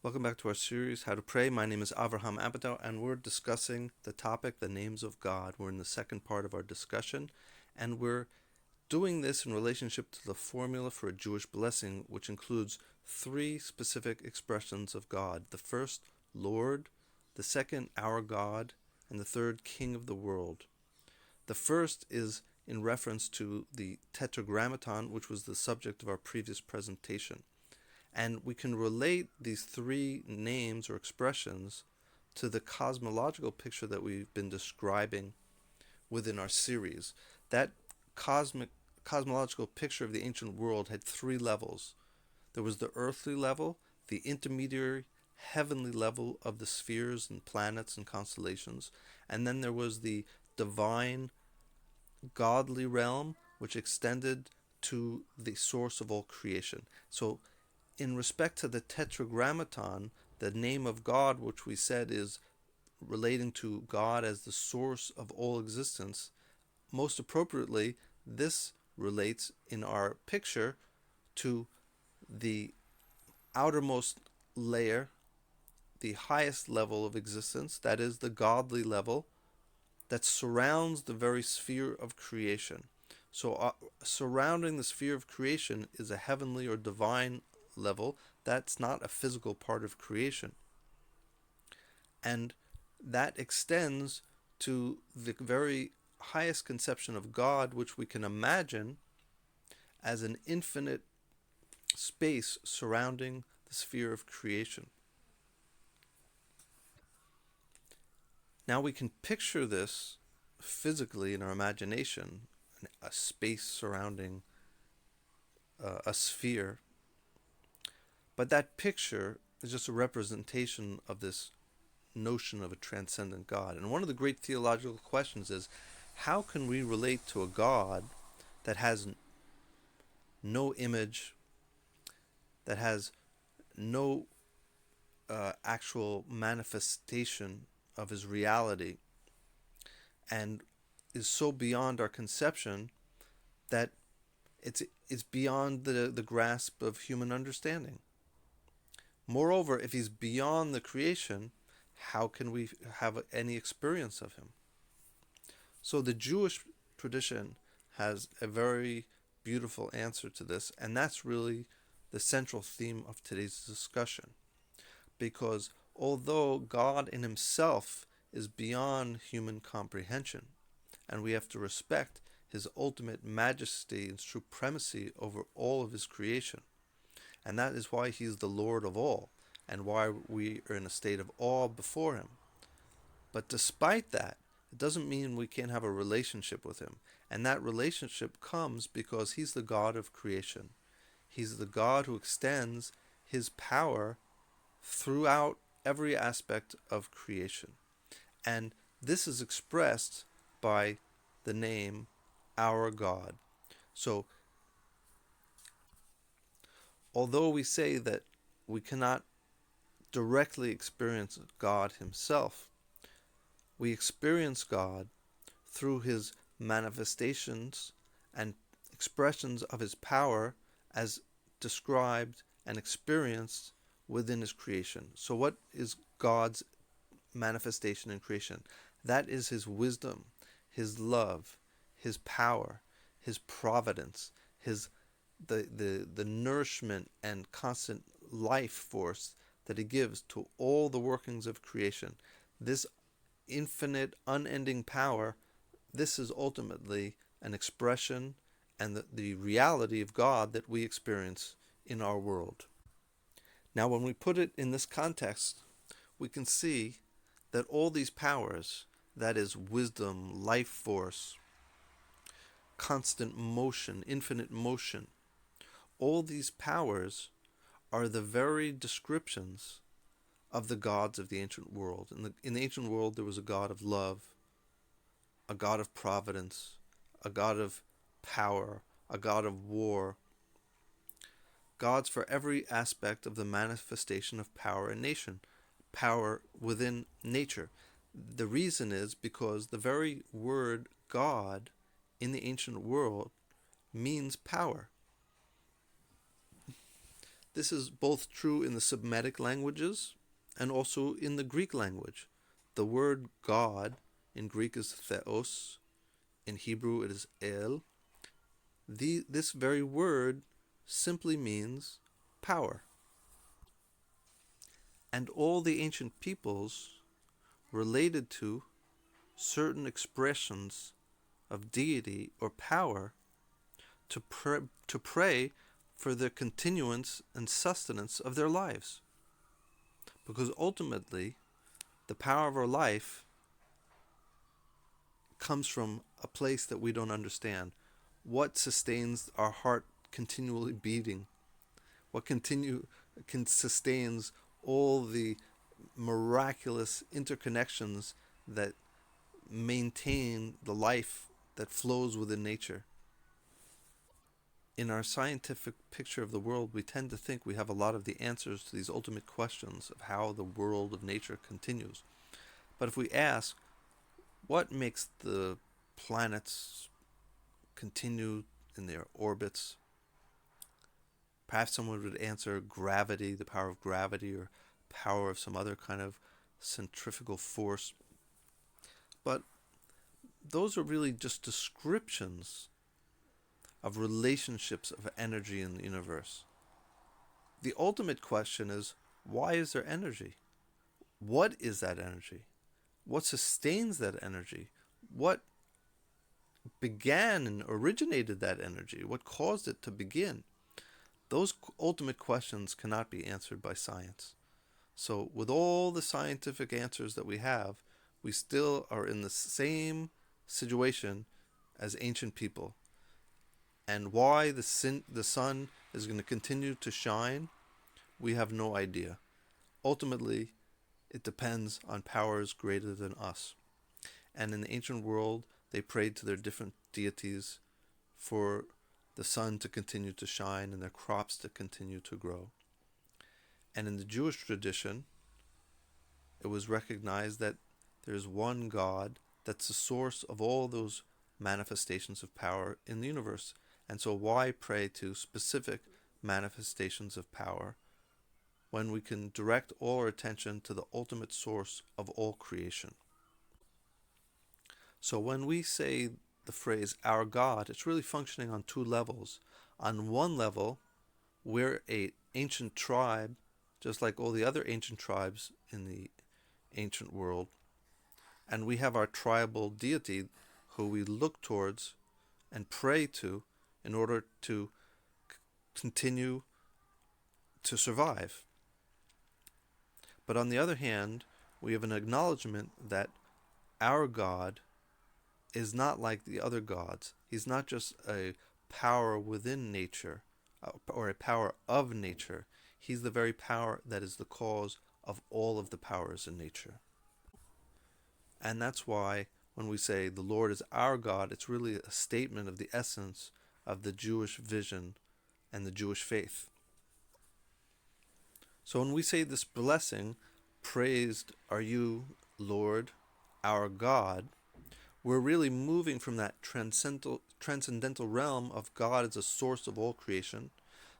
Welcome back to our series, How to Pray. My name is Avraham Apatow, and we're discussing the topic, the names of God. We're in the second part of our discussion, and we're doing this in relationship to the formula for a Jewish blessing, which includes three specific expressions of God. The first, Lord; the second, our God; and the third, King of the world. The first is in reference to the Tetragrammaton, which was the subject of our previous presentation. And we can relate these three names or expressions to the cosmological picture that we've been describing within our series. That cosmological picture of the ancient world had three levels. There was the earthly level, the intermediary heavenly level of the spheres and planets and constellations, and then there was the divine godly realm, which extended to the source of all creation. So in respect to the Tetragrammaton, the name of God, which we said is relating to God as the source of all existence, most appropriately, this relates in our picture to the outermost layer, the highest level of existence, that is the godly level that surrounds the very sphere of creation. So, surrounding the sphere of creation is a heavenly or divine level. That's not a physical part of creation. And that extends to the very highest conception of God, which we can imagine as an infinite space surrounding the sphere of creation. Now we can picture this physically in our imagination, a space surrounding a sphere. But that picture is just a representation of this notion of a transcendent God. And one of the great theological questions is, how can we relate to a God that has no image, that has no actual manifestation of his reality, and is so beyond our conception that it's beyond the grasp of human understanding? Moreover, if he's beyond the creation, how can we have any experience of him? So the Jewish tradition has a very beautiful answer to this, and that's really the central theme of today's discussion. Because although God in himself is beyond human comprehension, and we have to respect his ultimate majesty and supremacy over all of his creation, and that is why he's the Lord of all, and why we are in a state of awe before him. But despite that, it doesn't mean we can't have a relationship with him. And that relationship comes because he's the God of creation. He's the God who extends his power throughout every aspect of creation. And this is expressed by the name our God. So, although we say that we cannot directly experience God himself, we experience God through his manifestations and expressions of his power as described and experienced within his creation. So, what is God's manifestation in creation? That is his wisdom, his love, his power, his providence, his the nourishment and constant life force that he gives to all the workings of creation. This infinite, unending power, this is ultimately an expression and the reality of God that we experience in our world. Now, when we put it in this context, we can see that all these powers, that is, wisdom, life force, constant motion, infinite motion, all these powers are the very descriptions of the gods of the ancient world. In the ancient world, there was a God of love, a God of providence, a God of power, a God of war, gods for every aspect of the manifestation of power in nation, power within nature. The reason is because the very word God in the ancient world means power. This is both true in the Semitic languages and also in the Greek language. The word God in Greek is theos, in Hebrew it is el. This very word simply means power. And all the ancient peoples related to certain expressions of deity or power to pray for the continuance and sustenance of their lives. Because ultimately, the power of our life comes from a place that we don't understand. What sustains our heart continually beating? What sustains all the miraculous interconnections that maintain the life that flows within nature? In our scientific picture of the world, we tend to think we have a lot of the answers to these ultimate questions of how the world of nature continues. But if we ask, what makes the planets continue in their orbits? Perhaps someone would answer gravity, the power of gravity, or power of some other kind of centrifugal force. But those are really just descriptions of relationships of energy in the universe. The ultimate question is, why is there energy? What is that energy? What sustains that energy? What began and originated that energy? What caused it to begin? Those ultimate questions cannot be answered by science. So with all the scientific answers that we have, we still are in the same situation as ancient people. And why the sun is going to continue to shine, we have no idea. Ultimately, it depends on powers greater than us. And in the ancient world, they prayed to their different deities for the sun to continue to shine and their crops to continue to grow. And in the Jewish tradition, it was recognized that there's one God that's the source of all those manifestations of power in the universe. And so why pray to specific manifestations of power when we can direct all our attention to the ultimate source of all creation? So when we say the phrase our God, it's really functioning on two levels. On one level, we're an ancient tribe, just like all the other ancient tribes in the ancient world. And we have our tribal deity who we look towards and pray to in order to continue to survive. But on the other hand, we have an acknowledgement that our God is not like the other gods. He's not just a power within nature or a power of nature. He's the very power that is the cause of all of the powers in nature. And that's why when we say the Lord is our God, it's really a statement of the essence of the Jewish vision and the Jewish faith. So when we say this blessing, praised are you, Lord, our God, we're really moving from that transcendental realm of God as a source of all creation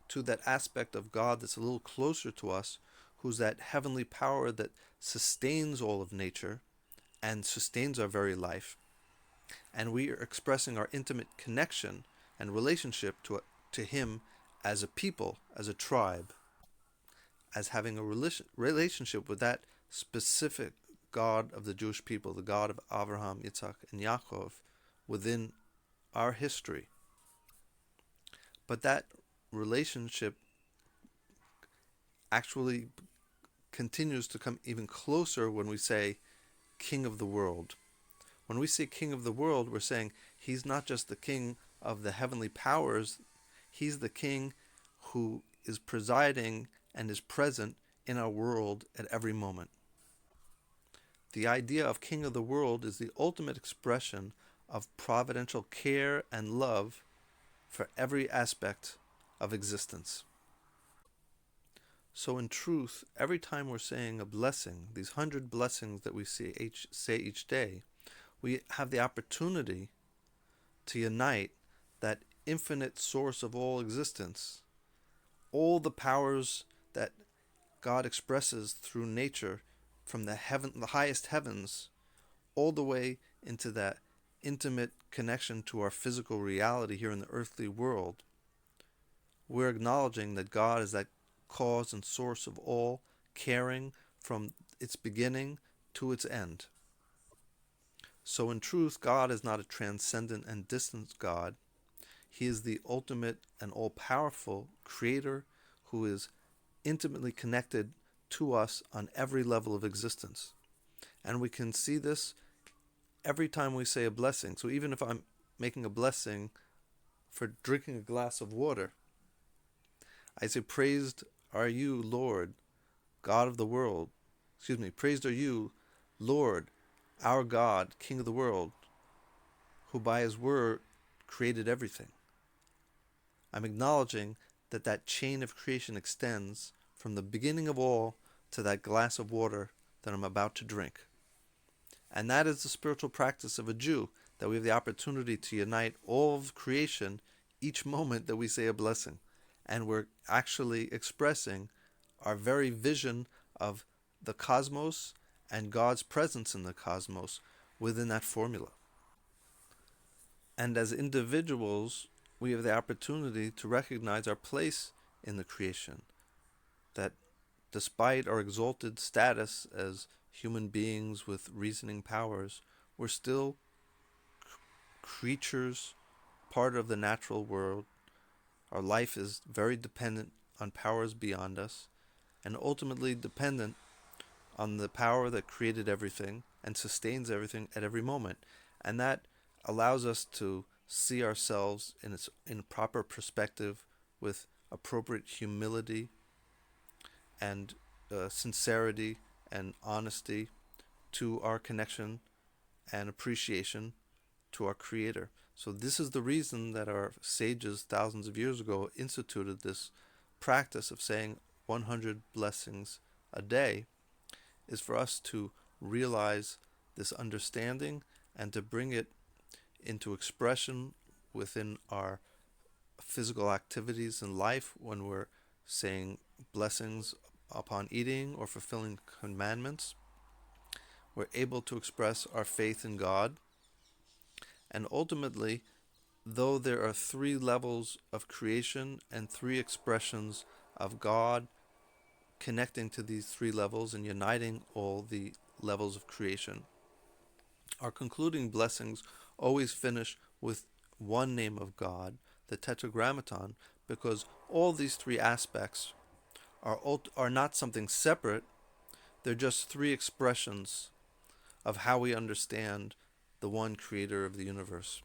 to that aspect of God that's a little closer to us, who's that heavenly power that sustains all of nature and sustains our very life. And we are expressing our intimate connection and relationship to Him as a people, as a tribe, as having a relationship with that specific God of the Jewish people, the God of Avraham, Yitzhak, and Yaakov, within our history. But that relationship actually continues to come even closer when we say King of the world. When we say King of the world, we're saying He's not just the King of the heavenly powers, He's the King who is presiding and is present in our world at every moment. The idea of King of the world is the ultimate expression of providential care and love for every aspect of existence. So in truth, every time we're saying a blessing, these 100 blessings that we say each day, we have the opportunity to unite that infinite source of all existence all the powers that God expresses through nature, from the highest heavens, all the way into that intimate connection to our physical reality here in the earthly world, we're acknowledging that God is that cause and source of all, caring from its beginning to its end. So in truth, God is not a transcendent and distant God. He is the ultimate and all-powerful creator who is intimately connected to us on every level of existence. And we can see this every time we say a blessing. So even if I'm making a blessing for drinking a glass of water, I say, praised are you, Lord, God of the world. Praised are you, Lord, our God, King of the world, who by his word created everything. I'm acknowledging that that chain of creation extends from the beginning of all to that glass of water that I'm about to drink. And that is the spiritual practice of a Jew, that we have the opportunity to unite all of creation each moment that we say a blessing. And we're actually expressing our very vision of the cosmos and God's presence in the cosmos within that formula. And as individuals, we have the opportunity to recognize our place in the creation, that despite our exalted status as human beings with reasoning powers, we're still creatures, part of the natural world. Our life is very dependent on powers beyond us, and ultimately dependent on the power that created everything and sustains everything at every moment. And that allows us to see ourselves in proper perspective, with appropriate humility and sincerity and honesty to our connection and appreciation to our Creator. So this is the reason that our sages thousands of years ago instituted this practice of saying 100 blessings a day, is for us to realize this understanding and to bring it into expression within our physical activities in life when we're saying blessings upon eating or fulfilling commandments. We're able to express our faith in God. And ultimately, though there are 3 levels of creation and 3 expressions of God connecting to these 3 levels and uniting all the levels of creation, our concluding blessings always finish with one name of God, the Tetragrammaton, because all these 3 aspects are not something separate. They're just 3 expressions of how we understand the one creator of the universe.